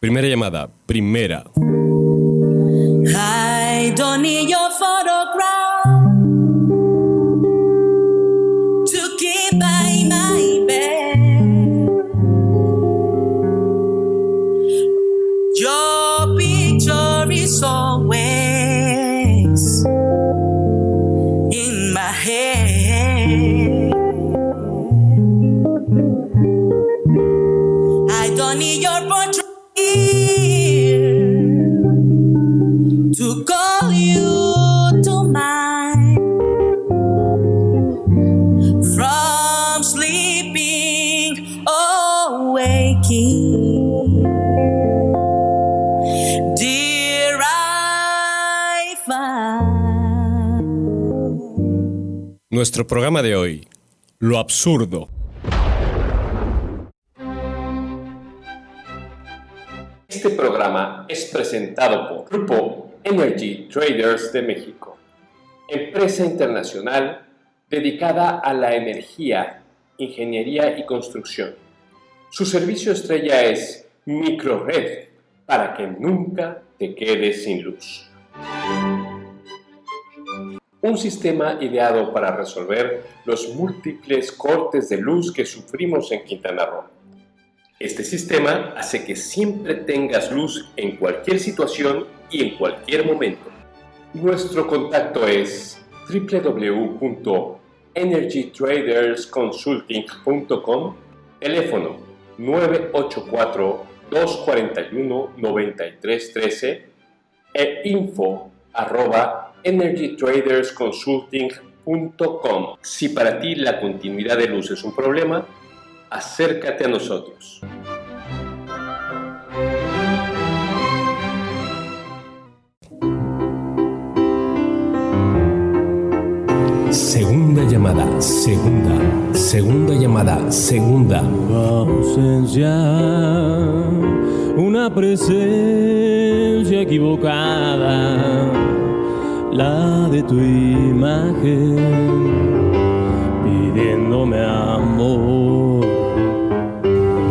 Primera llamada, primera. I don't need your photograph to keep by my bed. Your picture is always in my head. I don't need your portrait to call you to mind. From sleeping or waking, dear, I find. Nuestro programa de hoy, lo absurdo. Este programa es presentado por Grupo Energy Traders de México, empresa internacional dedicada a la energía, ingeniería y construcción. Su servicio estrella es Microred, para que nunca te quedes sin luz. Un sistema ideado para resolver los múltiples cortes de luz que sufrimos en Quintana Roo. Este sistema hace que siempre tengas luz en cualquier situación y en cualquier momento. Nuestro contacto es www.energytradersconsulting.com, teléfono 984-241-9313 e info@energytradersconsulting.com. Si para ti la continuidad de luz es un problema, acércate a nosotros. Segunda llamada, segunda llamada, segunda. Tu ausencia, una presencia equivocada, la de tu imagen, pidiéndome amor.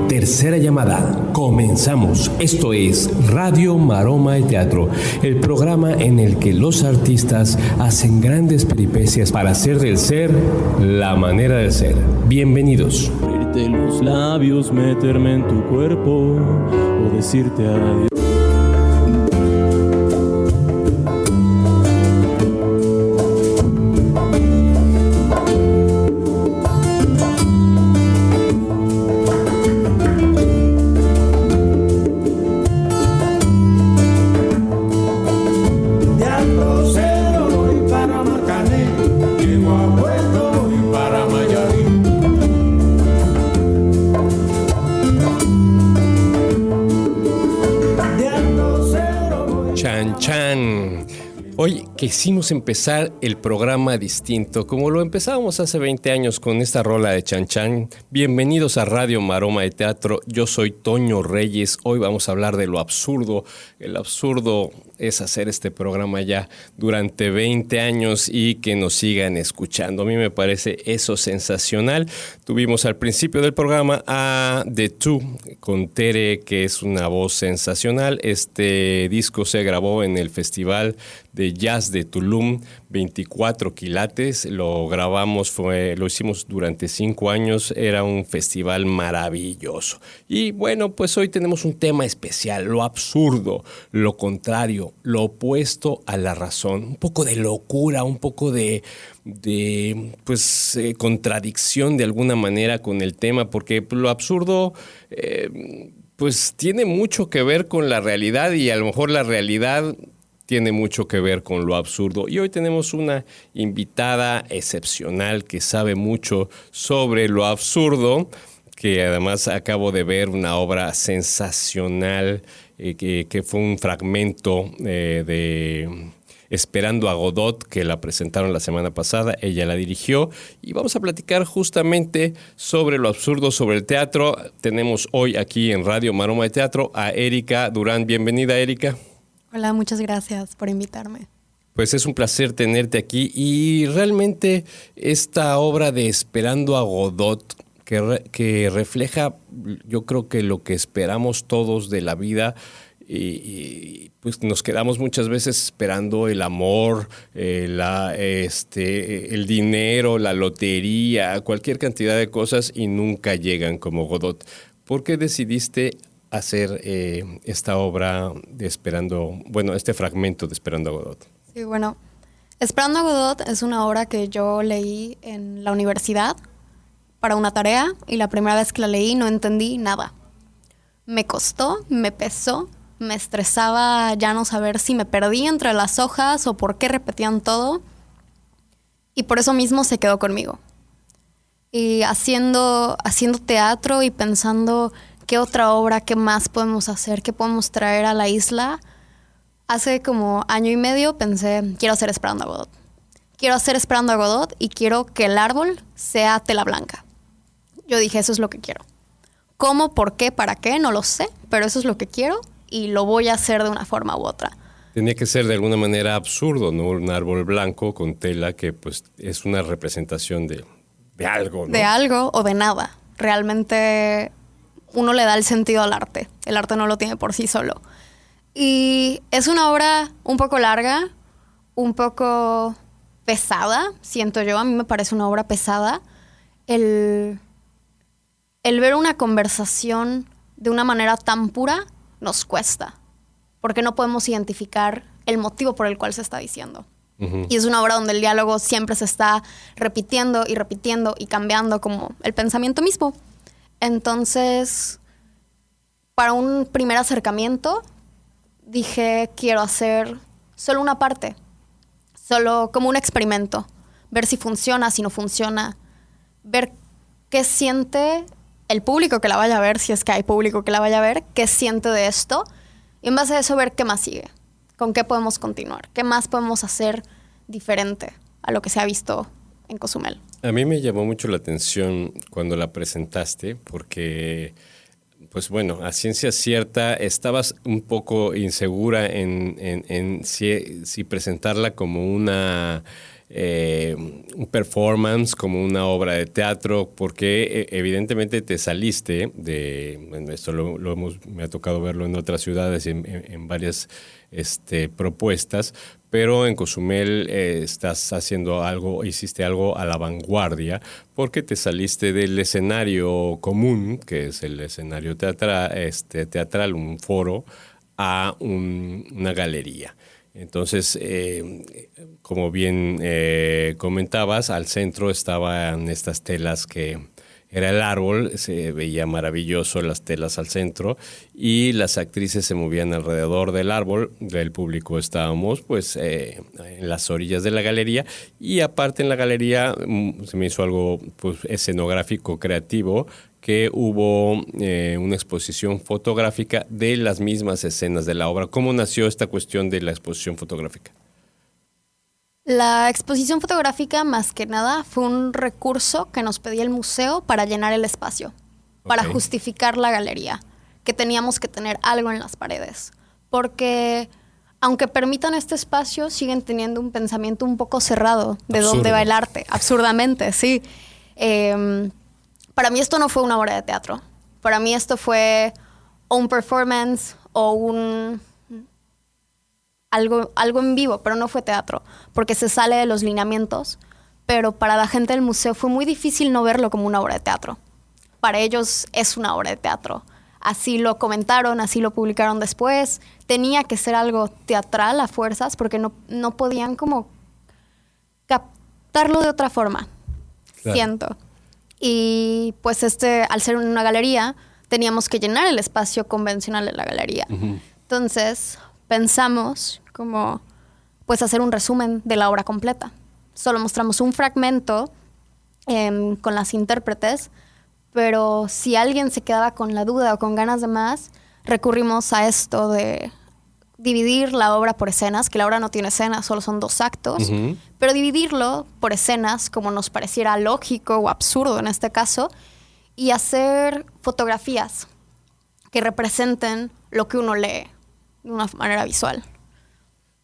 Tercera llamada, comenzamos. Esto es Radio Maroma y Teatro, el programa en el que los artistas hacen grandes peripecias para hacer del ser la manera de ser. Bienvenidos. Abrirte los labios, meterme en tu cuerpo o decirte adiós. Hoy quisimos empezar el programa distinto, como lo empezábamos hace 20 años con esta rola de Chan Chan. Bienvenidos a Radio Maroma de Teatro, yo soy Toño Reyes. Hoy vamos a hablar de lo absurdo. El absurdo es hacer este programa ya durante 20 años y que nos sigan escuchando. A mí me parece eso sensacional. Tuvimos al principio del programa a The Two con Tere, que es una voz sensacional. Este disco se grabó en el Festival de Jazz de Tulum, 24 quilates. Lo grabamos, lo hicimos durante 5 años. Era un festival maravilloso. Y bueno, pues hoy tenemos un tema especial, lo absurdo, lo contrario, lo opuesto a la razón, un poco de locura, un poco de contradicción de alguna manera con el tema, porque lo absurdo pues tiene mucho que ver con la realidad y a lo mejor la realidad tiene mucho que ver con lo absurdo. Y hoy tenemos una invitada excepcional que sabe mucho sobre lo absurdo, que además acabo de ver una obra sensacional que fue un fragmento de Esperando a Godot, que la presentaron la semana pasada. Ella la dirigió y vamos a platicar justamente sobre lo absurdo, sobre el teatro. Tenemos hoy aquí en Radio Maroma de Teatro a Erika Durán. Bienvenida, Erika. Hola, muchas gracias por invitarme. Pues es un placer tenerte aquí y realmente esta obra de Esperando a Godot, que refleja, yo creo que lo que esperamos todos de la vida. Y pues nos quedamos muchas veces esperando el amor, el dinero, la lotería, cualquier cantidad de cosas y nunca llegan como Godot. ¿Por qué decidiste hacer esta obra de este fragmento de Esperando a Godot? Sí, bueno, Esperando a Godot es una obra que yo leí en la universidad para una tarea y la primera vez que la leí no entendí nada. Me costó, me pesó. Me estresaba ya no saber si me perdí entre las hojas o por qué repetían todo. Y por eso mismo se quedó conmigo. Y haciendo teatro y pensando qué otra obra, qué más podemos hacer, qué podemos traer a la isla. Hace como año y medio pensé, quiero hacer Esperando a Godot. Quiero hacer Esperando a Godot y quiero que el árbol sea tela blanca. Yo dije, eso es lo que quiero. ¿Cómo, por qué, para qué? No lo sé, pero eso es lo que quiero. Y lo voy a hacer de una forma u otra. Tenía que ser de alguna manera absurdo, ¿no? Un árbol blanco con tela que pues es una representación de algo, ¿no? De algo o de nada. Realmente uno le da el sentido al arte. El arte no lo tiene por sí solo. Y es una obra un poco larga, un poco pesada, siento yo. A mí me parece una obra pesada. El ver una conversación de una manera tan pura nos cuesta, porque no podemos identificar el motivo por el cual se está diciendo. Uh-huh. Y es una obra donde el diálogo siempre se está repitiendo y repitiendo y cambiando como el pensamiento mismo. Entonces, para un primer acercamiento, dije, quiero hacer solo una parte, solo como un experimento, ver si funciona, si no funciona, ver qué siente el público que la vaya a ver, si es que hay público que la vaya a ver, qué siente de esto, y en base a eso ver qué más sigue, con qué podemos continuar, qué más podemos hacer diferente a lo que se ha visto en Cozumel. A mí me llamó mucho la atención cuando la presentaste, porque, pues bueno, a ciencia cierta estabas un poco insegura en si presentarla como un performance, como una obra de teatro, porque evidentemente te saliste bueno, esto me ha tocado verlo en otras ciudades, en varias propuestas, pero en Cozumel hiciste algo a la vanguardia, porque te saliste del escenario común, que es el escenario teatral, un foro, a una galería. Entonces, como bien comentabas, al centro estaban estas telas que era el árbol, se veía maravilloso las telas al centro y las actrices se movían alrededor del árbol, del público estábamos pues en las orillas de la galería y aparte en la galería se me hizo algo pues escenográfico creativo, que hubo una exposición fotográfica de las mismas escenas de la obra. ¿Cómo nació esta cuestión de la exposición fotográfica? La exposición fotográfica, más que nada, fue un recurso que nos pedía el museo para llenar el espacio, para justificar la galería, que teníamos que tener algo en las paredes. Porque, aunque permitan este espacio, siguen teniendo un pensamiento un poco cerrado de dónde va el arte. Absurdamente, sí. Para mí esto no fue una obra de teatro. Para mí esto fue o un performance o algo en vivo, pero no fue teatro, porque se sale de los lineamientos. Pero para la gente del museo fue muy difícil no verlo como una obra de teatro. Para ellos es una obra de teatro. Así lo comentaron, así lo publicaron después. Tenía que ser algo teatral a fuerzas, porque no podían como captarlo de otra forma. Claro. Siento. Y pues al ser una galería, teníamos que llenar el espacio convencional de la galería. Uh-huh. Entonces, pensamos como pues hacer un resumen de la obra completa. Solo mostramos un fragmento con las intérpretes, pero si alguien se quedaba con la duda o con ganas de más, recurrimos a esto de dividir la obra por escenas, que la obra no tiene escenas, solo son 2 actos, uh-huh. Pero dividirlo por escenas como nos pareciera lógico o absurdo en este caso, y hacer fotografías que representen lo que uno lee de una manera visual.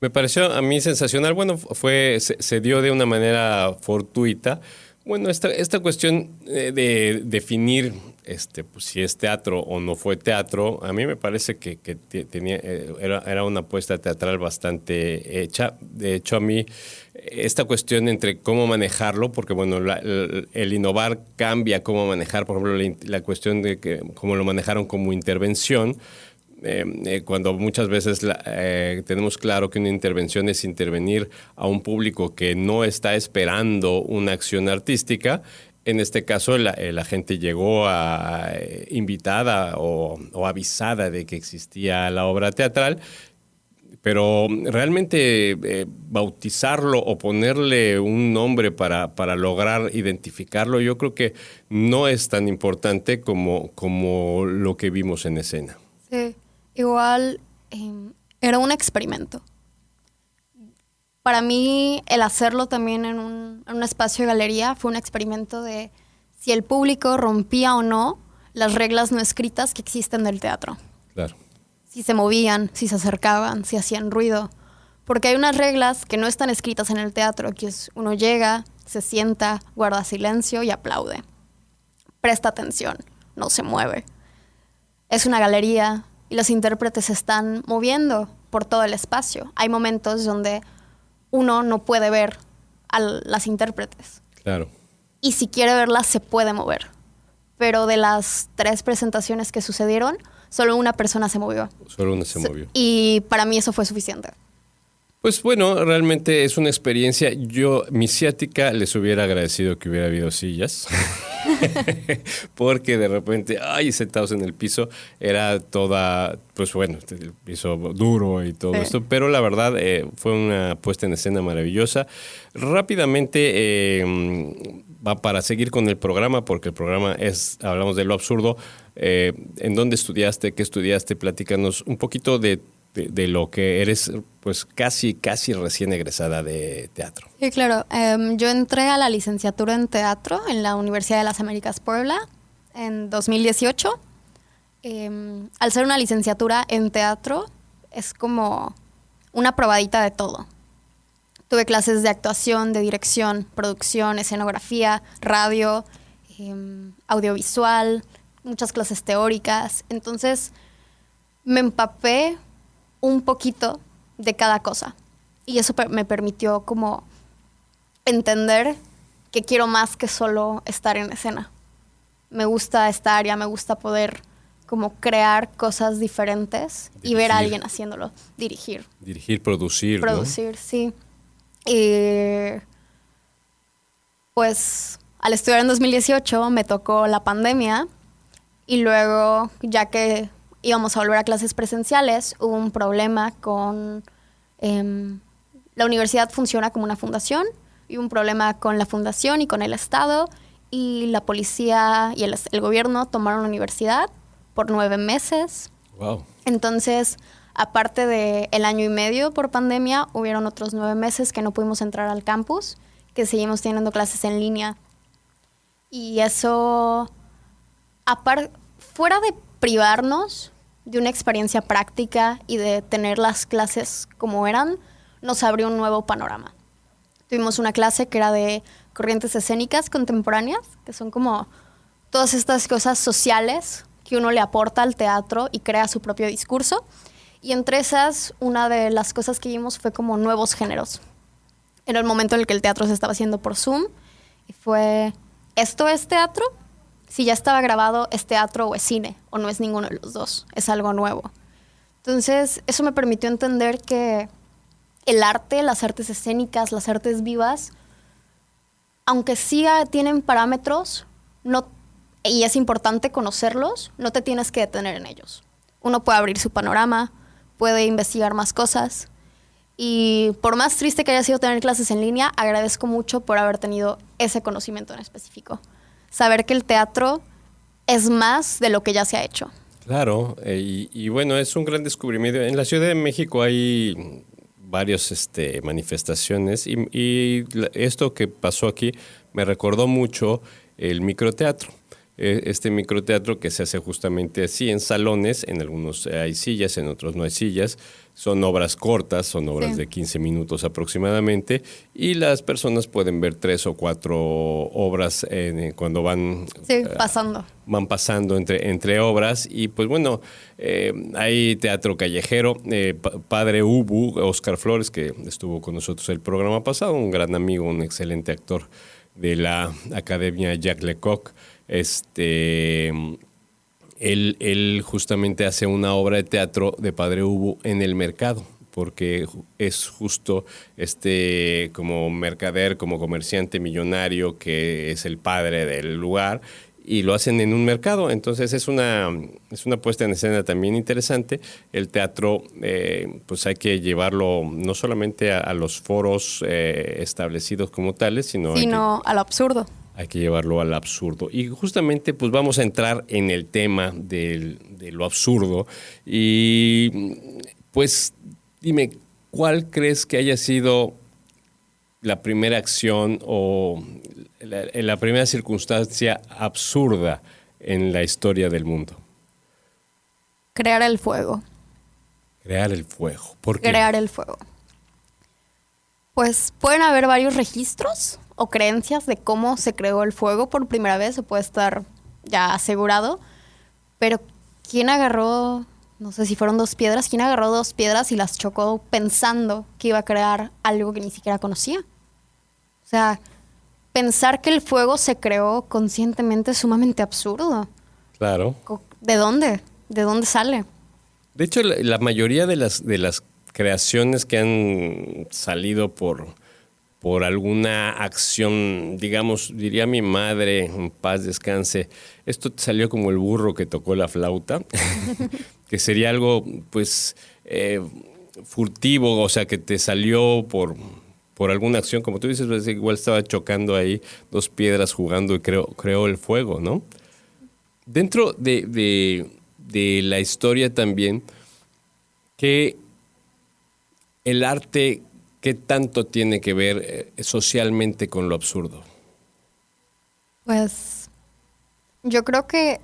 Me pareció a mí sensacional. Bueno, se dio de una manera fortuita Bueno, esta cuestión de definir pues, si es teatro o no fue teatro, a mí me parece que tenía, era una apuesta teatral bastante hecha. De hecho, a mí esta cuestión entre cómo manejarlo, porque bueno, el innovar cambia cómo manejar, por ejemplo, la cuestión de que cómo lo manejaron como intervención. Cuando muchas veces tenemos claro que una intervención es intervenir a un público que no está esperando una acción artística. En este caso, la gente llegó invitada o avisada de que existía la obra teatral, pero realmente bautizarlo o ponerle un nombre para lograr identificarlo, yo creo que no es tan importante como lo que vimos en escena. Sí. Igual era un experimento. Para mí, el hacerlo también en un espacio de galería fue un experimento de si el público rompía o no las reglas no escritas que existen del teatro. Claro. Si se movían, si se acercaban, si hacían ruido. Porque hay unas reglas que no están escritas en el teatro, que es uno llega, se sienta, guarda silencio y aplaude. Presta atención, no se mueve. Es una galería y los intérpretes se están moviendo por todo el espacio. Hay momentos donde uno no puede ver a las intérpretes. Claro. Y si quiere verlas, se puede mover. Pero de las 3 presentaciones que sucedieron, solo una persona se movió. Solo una se movió. Y para mí eso fue suficiente. Pues bueno, realmente es una experiencia. Mi ciática les hubiera agradecido que hubiera habido sillas. Porque de repente, sentados en el piso, era toda, pues bueno, el piso duro y todo esto. Pero la verdad fue una puesta en escena maravillosa. Rápidamente, va para seguir con el programa, porque el programa hablamos de lo absurdo. ¿En dónde estudiaste? ¿Qué estudiaste? Platícanos un poquito de lo que eres, pues casi recién egresada de teatro. Sí, claro. Yo entré a la licenciatura en teatro en la Universidad de las Américas Puebla en 2018. Al ser una licenciatura en teatro, es como una probadita de todo. Tuve clases de actuación, de dirección, producción, escenografía, radio, audiovisual, muchas clases teóricas. Entonces, me empapé un poquito de cada cosa. Y eso me permitió como entender que quiero más que solo estar en escena. Me gusta esta área, me gusta poder como crear cosas diferentes y ver a alguien haciéndolo. Dirigir, producir, ¿no? Sí. Y pues al estudiar en 2018 me tocó la pandemia y luego, ya que íbamos a volver a clases presenciales, hubo un problema con... la universidad funciona como una fundación, y hubo un problema con la fundación y con el Estado, y la policía y el gobierno tomaron la universidad por 9 meses. Wow. Entonces, aparte del año y medio por pandemia, hubieron otros 9 meses que no pudimos entrar al campus, que seguimos teniendo clases en línea. Y eso, fuera de privarnos de una experiencia práctica y de tener las clases como eran, nos abrió un nuevo panorama. Tuvimos una clase que era de corrientes escénicas contemporáneas, que son como todas estas cosas sociales que uno le aporta al teatro y crea su propio discurso. Y entre esas, una de las cosas que vimos fue como nuevos géneros. Era el momento en el que el teatro se estaba haciendo por Zoom y fue, ¿esto es teatro? Si ya estaba grabado, ¿es teatro o es cine? ¿O no es ninguno de los dos? Es algo nuevo. Entonces, eso me permitió entender que el arte, las artes escénicas, las artes vivas, aunque sí tienen parámetros, y es importante conocerlos, no te tienes que detener en ellos. Uno puede abrir su panorama, puede investigar más cosas. Y por más triste que haya sido tener clases en línea, agradezco mucho por haber tenido ese conocimiento en específico. Saber que el teatro es más de lo que ya se ha hecho. Claro, y bueno, es un gran descubrimiento. En la Ciudad de México hay varias manifestaciones y esto que pasó aquí me recordó mucho el microteatro. este microteatro que se hace justamente así en salones, en algunos hay sillas, en otros no hay sillas. Son obras cortas, son obras de 15 minutos aproximadamente, y las personas pueden ver 3 o 4 obras cuando van pasando. Van pasando entre obras. Y pues bueno, hay teatro callejero. Padre Ubu, Oscar Flores, que estuvo con nosotros el programa pasado, un gran amigo, un excelente actor de la Academia Jacques Lecoq. Él justamente hace una obra de teatro de Padre Ubu en el mercado, porque es justo como mercader, como comerciante millonario que es el padre del lugar, y lo hacen en un mercado. Entonces es una puesta en escena también interesante. El teatro pues hay que llevarlo no solamente a los foros establecidos como tales, sino al absurdo. Hay que llevarlo al absurdo. Y justamente pues vamos a entrar en el tema de lo absurdo. Y pues dime, ¿cuál crees que haya sido la primera acción o la primera circunstancia absurda en la historia del mundo? Crear el fuego. Crear el fuego. ¿Por qué? Crear el fuego. Pues pueden haber varios registros o creencias de cómo se creó el fuego por primera vez, se puede estar ya asegurado, pero ¿quién agarró, no sé si fueron 2 piedras, quién agarró 2 piedras y las chocó pensando que iba a crear algo que ni siquiera conocía? O sea, pensar que el fuego se creó conscientemente es sumamente absurdo. Claro. ¿De dónde? ¿De dónde sale? De hecho, la mayoría de las creaciones que han salido por alguna acción, digamos, diría mi madre, en paz descanse, esto te salió como el burro que tocó la flauta, que sería algo, pues, furtivo, o sea, que te salió por alguna acción, como tú dices, pues, igual estaba chocando ahí 2 piedras jugando y creó el fuego, ¿no? Dentro de la historia también, que el arte, ¿qué tanto tiene que ver socialmente con lo absurdo? Pues yo creo que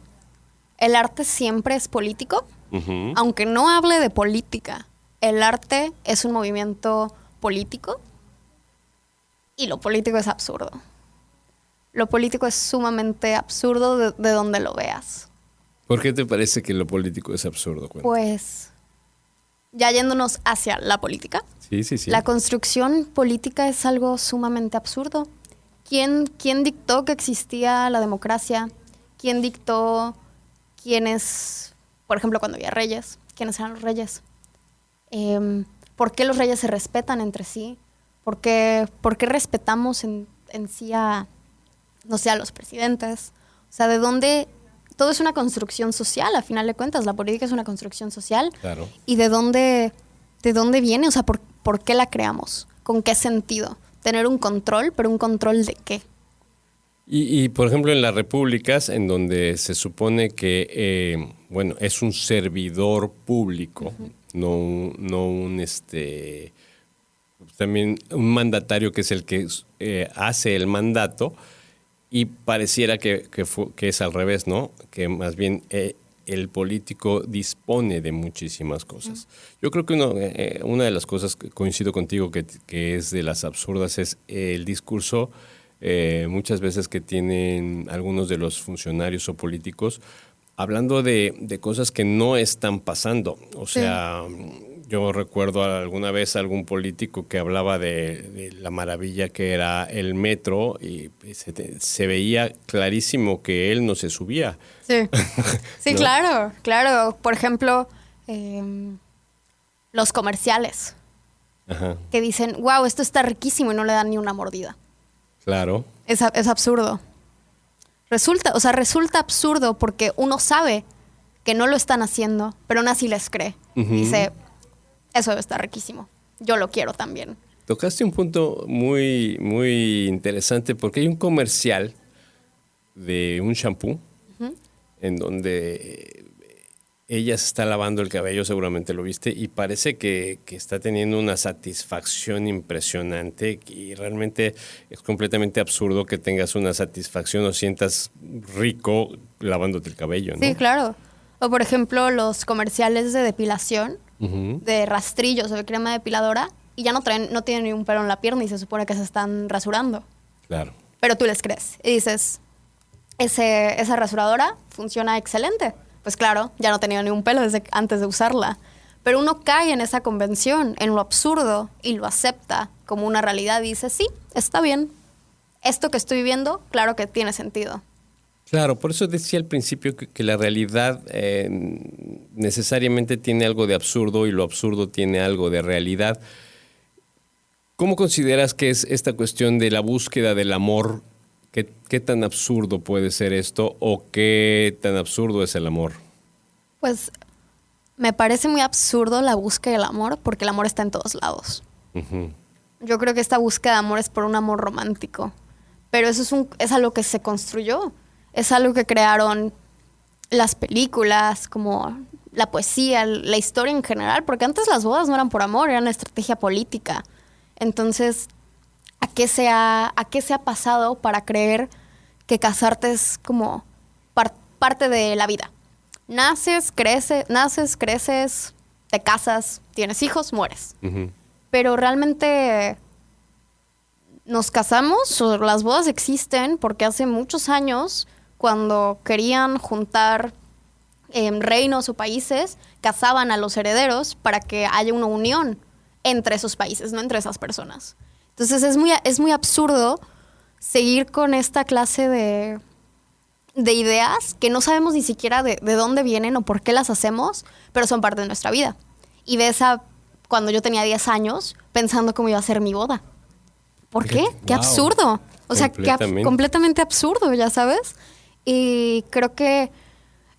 el arte siempre es político, aunque no hable de política. El arte es un movimiento político y lo político es absurdo. Lo político es sumamente absurdo de donde lo veas. ¿Por qué te parece que lo político es absurdo? Cuéntame. Pues ya yéndonos hacia la política. Sí. La construcción política es algo sumamente absurdo. ¿Quién dictó que existía la democracia? ¿Quién dictó quiénes, por ejemplo, cuando había reyes, quiénes eran los reyes? ¿Por qué los reyes se respetan entre sí? ¿Por qué respetamos en sí a, no sé, a los presidentes? O sea, ¿de dónde? Todo es una construcción social, a final de cuentas. La política es una construcción social. Claro. ¿Y de dónde viene? O sea, ¿por qué la creamos? ¿Con qué sentido? Tener un control, pero ¿un control de qué? Y por ejemplo, en las repúblicas, en donde se supone que, es un servidor público, no un también un mandatario que es el que hace el mandato, y pareciera que es al revés, ¿no? Que más bien el político dispone de muchísimas cosas. Yo creo que una de las cosas que coincido contigo que es de las absurdas es el discurso muchas veces que tienen algunos de los funcionarios o políticos hablando de cosas que no están pasando. O sea, yo recuerdo alguna vez a algún político que hablaba de la maravilla que era el metro y se veía clarísimo que él no se subía. Sí, sí, ¿no? Claro. Por ejemplo, los comerciales. Ajá. Que dicen, wow, esto está riquísimo, y no le dan ni una mordida. Claro. Es absurdo. Resulta absurdo porque uno sabe que no lo están haciendo, pero aún así les cree. Dice, eso debe estar riquísimo. Yo lo quiero también. Tocaste un punto muy, muy interesante porque hay un comercial de un shampoo en donde ella se está lavando el cabello, seguramente lo viste, y parece que está teniendo una satisfacción impresionante y realmente es completamente absurdo que tengas una satisfacción o sientas rico lavándote el cabello, ¿no? Sí, claro. O por ejemplo, los comerciales de depilación, de rastrillos o de crema depiladora, y ya no tienen ni un pelo en la pierna y se supone que se están rasurando. Claro. Pero tú les crees y dices, esa rasuradora funciona excelente. Pues claro, ya no tenía ni un pelo desde antes de usarla. Pero uno cae en esa convención, en lo absurdo, y lo acepta como una realidad y dice, sí, está bien. Esto que estoy viviendo, claro que tiene sentido. Claro, por eso decía al principio que la realidad necesariamente tiene algo de absurdo y lo absurdo tiene algo de realidad. ¿Cómo consideras que es esta cuestión de la búsqueda del amor? ¿Qué tan absurdo puede ser esto o qué tan absurdo es el amor? Pues me parece muy absurdo la búsqueda del amor porque el amor está en todos lados. Uh-huh. Yo creo que esta búsqueda de amor es por un amor romántico. Pero eso es algo que se construyó. Es algo que crearon las películas, como la poesía, la historia en general. Porque antes las bodas no eran por amor, eran estrategia política. Entonces, ¿a qué se ha pasado para creer que casarte es como parte de la vida? Naces, creces, te casas, tienes hijos, mueres. Uh-huh. Pero realmente nos casamos o las bodas existen porque hace muchos años, cuando querían juntar reinos o países, casaban a los herederos para que haya una unión entre esos países, no entre esas personas. Entonces es muy absurdo seguir con esta clase de ideas que no sabemos ni siquiera de dónde vienen o por qué las hacemos, pero son parte de nuestra vida. Y ves cuando yo tenía 10 años pensando cómo iba a ser mi boda. ¿Por qué? ¡Qué absurdo! O sea, completamente absurdo, ya sabes. Y creo que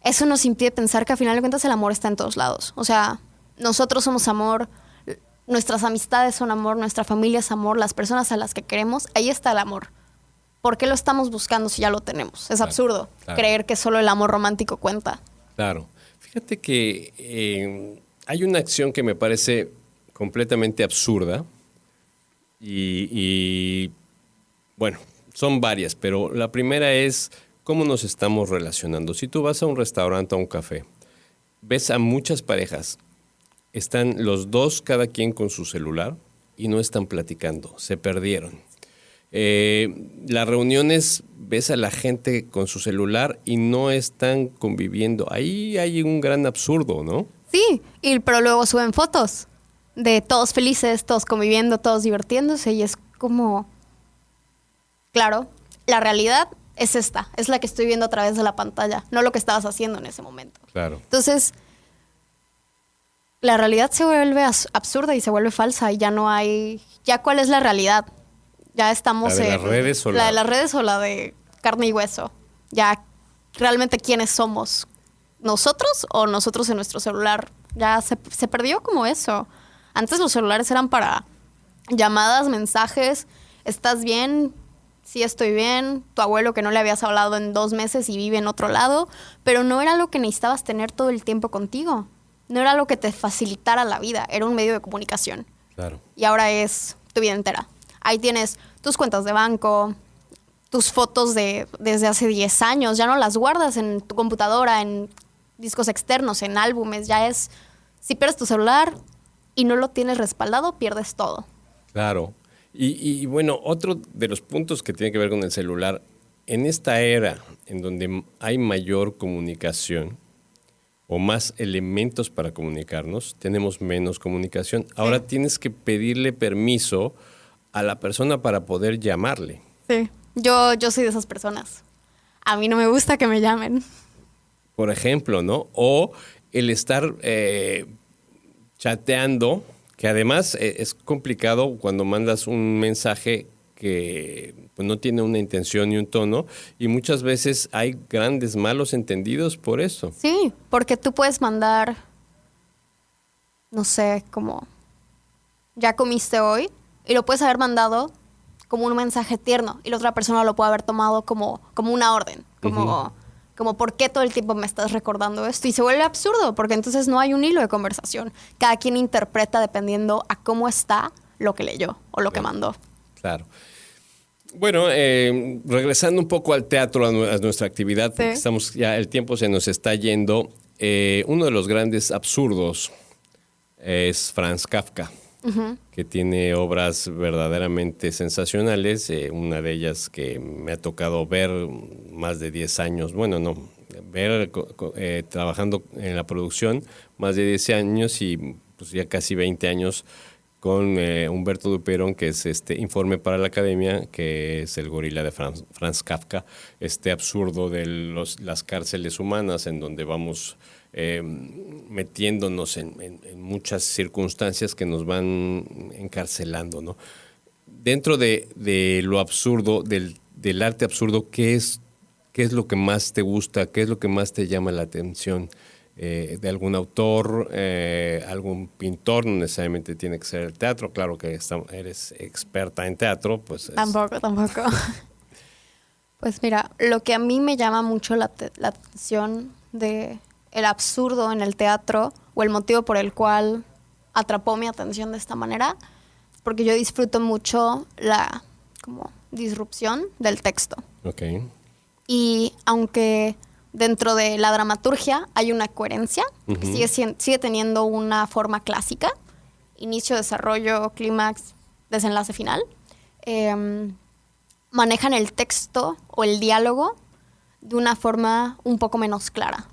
eso nos impide pensar que al final de cuentas el amor está en todos lados. O sea, nosotros somos amor, nuestras amistades son amor, nuestra familia es amor, las personas a las que queremos, ahí está el amor. ¿Por qué lo estamos buscando si ya lo tenemos? Es absurdo creer que solo el amor romántico cuenta. Claro. Fíjate que hay una acción que me parece completamente absurda y bueno, son varias, pero la primera es cómo nos estamos relacionando. Si tú vas a un restaurante o a un café, ves a muchas parejas, están los dos cada quien con su celular y no están platicando, se perdieron. Las reuniones, ves a la gente con su celular y no están conviviendo. Ahí hay un gran absurdo, ¿no? Sí, pero luego suben fotos de todos felices, todos conviviendo, todos divirtiéndose y es como... Claro, la realidad es esta, es la que estoy viendo a través de la pantalla, no lo que estabas haciendo en ese momento. Claro. Entonces, la realidad se vuelve absurda y se vuelve falsa y ya no hay... ¿Ya cuál es la realidad? Ya estamos ¿La de las redes o la de las redes o la de carne y hueso? Ya realmente quiénes somos, nosotros o nosotros en nuestro celular. Ya se perdió como eso. Antes los celulares eran para llamadas, mensajes, ¿estás bien? Sí, estoy bien. Tu abuelo que no le habías hablado en 2 meses y vive en otro lado, pero no era lo que necesitabas tener todo el tiempo contigo. No era lo que te facilitara la vida, era un medio de comunicación. Claro. Y ahora es tu vida entera. Ahí tienes tus cuentas de banco, tus fotos desde hace 10 años. Ya no las guardas en tu computadora, en discos externos, en álbumes. Ya es, si pierdes tu celular y no lo tienes respaldado, pierdes todo. Claro. Y bueno, otro de los puntos que tiene que ver con el celular, en esta era en donde hay mayor comunicación o más elementos para comunicarnos, tenemos menos comunicación. Ahora tienes que pedirle permiso a la persona para poder llamarle. Sí, yo soy de esas personas. A mí no me gusta que me llamen. Por ejemplo, ¿no? O el estar chateando, que además es complicado cuando mandas un mensaje que pues, no tiene una intención ni un tono, y muchas veces hay grandes malos entendidos por eso. Sí, porque tú puedes mandar, no sé, como, ¿ya comiste hoy? Y lo puedes haber mandado como un mensaje tierno y la otra persona lo puede haber tomado como una orden, como Como, ¿por qué todo el tiempo me estás recordando esto? Y se vuelve absurdo, porque entonces no hay un hilo de conversación. Cada quien interpreta dependiendo a cómo está lo que leyó o lo que mandó. Claro. Bueno, regresando un poco al teatro, a nuestra actividad, porque estamos ya, el tiempo se nos está yendo. Uno de los grandes absurdos es Franz Kafka, que tiene obras verdaderamente sensacionales. Una de ellas que me ha tocado ver más de 10 años, bueno, no, ver trabajando en la producción más de 10 años y pues ya casi 20 años con Humberto Duperón, que es Informe para la Academia, que es el gorila de Franz Kafka, absurdo de las cárceles humanas en donde vamos metiéndonos en muchas circunstancias que nos van encarcelando, ¿no? Dentro de lo absurdo, del arte absurdo, ¿qué es lo que más te gusta? ¿Qué es lo que más te llama la atención? De algún autor, algún pintor, no necesariamente tiene que ser el teatro. Claro que eres experta en teatro, pues... Tampoco. Pues mira, lo que a mí me llama mucho la atención de el absurdo en el teatro, o el motivo por el cual atrapó mi atención de esta manera, es porque yo disfruto mucho la como disrupción del texto. Okay. Y aunque dentro de la dramaturgia hay una coherencia, que sigue teniendo una forma clásica, inicio, desarrollo, clímax, desenlace final, manejan el texto o el diálogo de una forma un poco menos clara.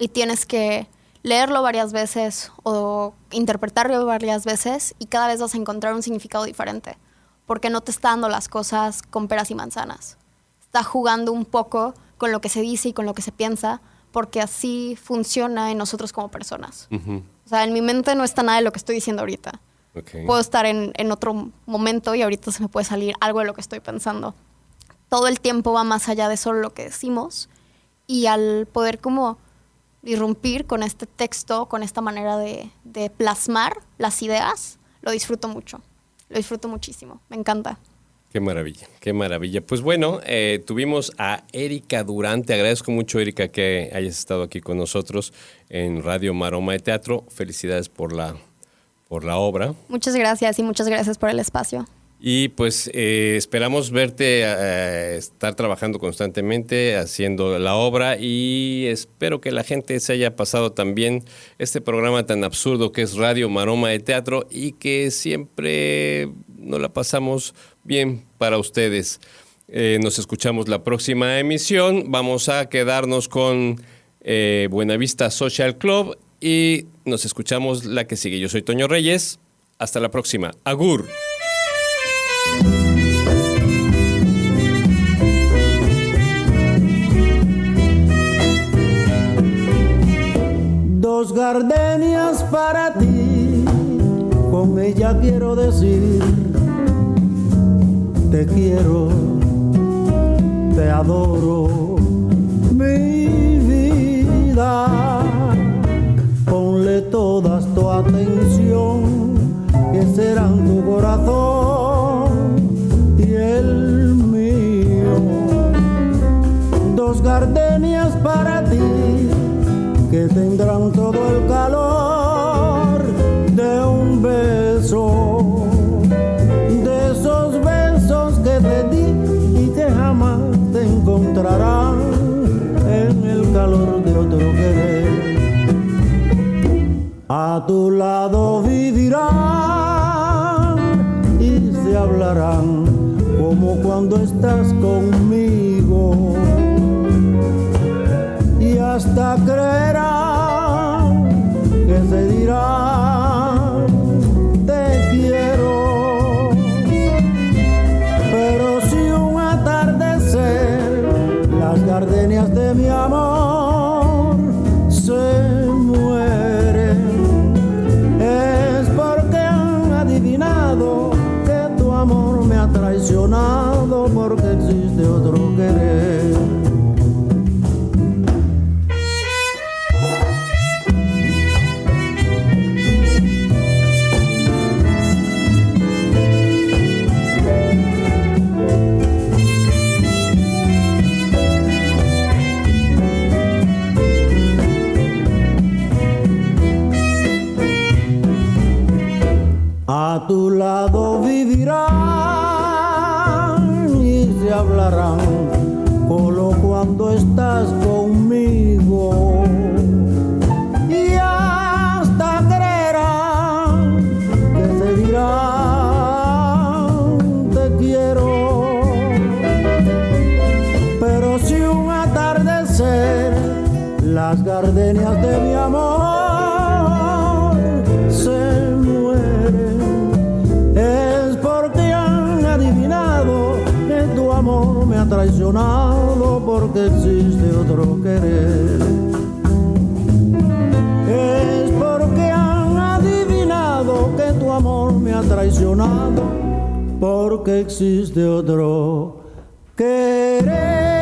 Y tienes que leerlo varias veces o interpretarlo varias veces y cada vez vas a encontrar un significado diferente, porque no te está dando las cosas con peras y manzanas. Está jugando un poco con lo que se dice y con lo que se piensa, porque así funciona en nosotros como personas. O sea, en mi mente no está nada de lo que estoy diciendo ahorita. Okay. Puedo estar en otro momento y ahorita se me puede salir algo de lo que estoy pensando. Todo el tiempo va más allá de solo lo que decimos, y al poder como irrumpir con este texto, con esta manera de plasmar las ideas, lo disfruto mucho. Lo disfruto muchísimo. Me encanta. Qué maravilla, qué maravilla. Pues bueno, tuvimos a Erika Durán. Te agradezco mucho, Erika, que hayas estado aquí con nosotros en Radio Maroma de Teatro. Felicidades por la obra. Muchas gracias y muchas gracias por el espacio. Y pues esperamos verte estar trabajando constantemente, haciendo la obra, y espero que la gente se haya pasado también este programa tan absurdo que es Radio Maroma de Teatro, y que siempre nos la pasamos bien para ustedes. Nos escuchamos la próxima emisión. Vamos a quedarnos con Buenavista Social Club y nos escuchamos la que sigue. Yo soy Toño Reyes. Hasta la próxima. Agur. Dos gardenias para ti, con ella quiero decir: te quiero, te adoro, mi vida. Ponle toda tu atención, que serán tu corazón y el mío. Dos gardenias para ti, que tendrán todo el calor de un beso, de esos besos que te di y que jamás te encontrarán en el calor de otro querer. A tu lado vivirán y se hablarán como cuando estás conmigo, y hasta creerán que se dirán te quiero. Pero si un atardecer las gardenias de mi amor se mueren, es porque han adivinado que tu amor me ha traicionado, porque existe otro querer. a tu lado vivirán y se hablarán solo cuando estás conmigo. Y hasta creerán que se dirán te quiero. Pero si un atardecer las gardenias de mi amor se mueren, es porque han adivinado que tu amor me ha traicionado, porque existe otro querer. Es porque han adivinado que tu amor me ha traicionado, porque existe otro querer.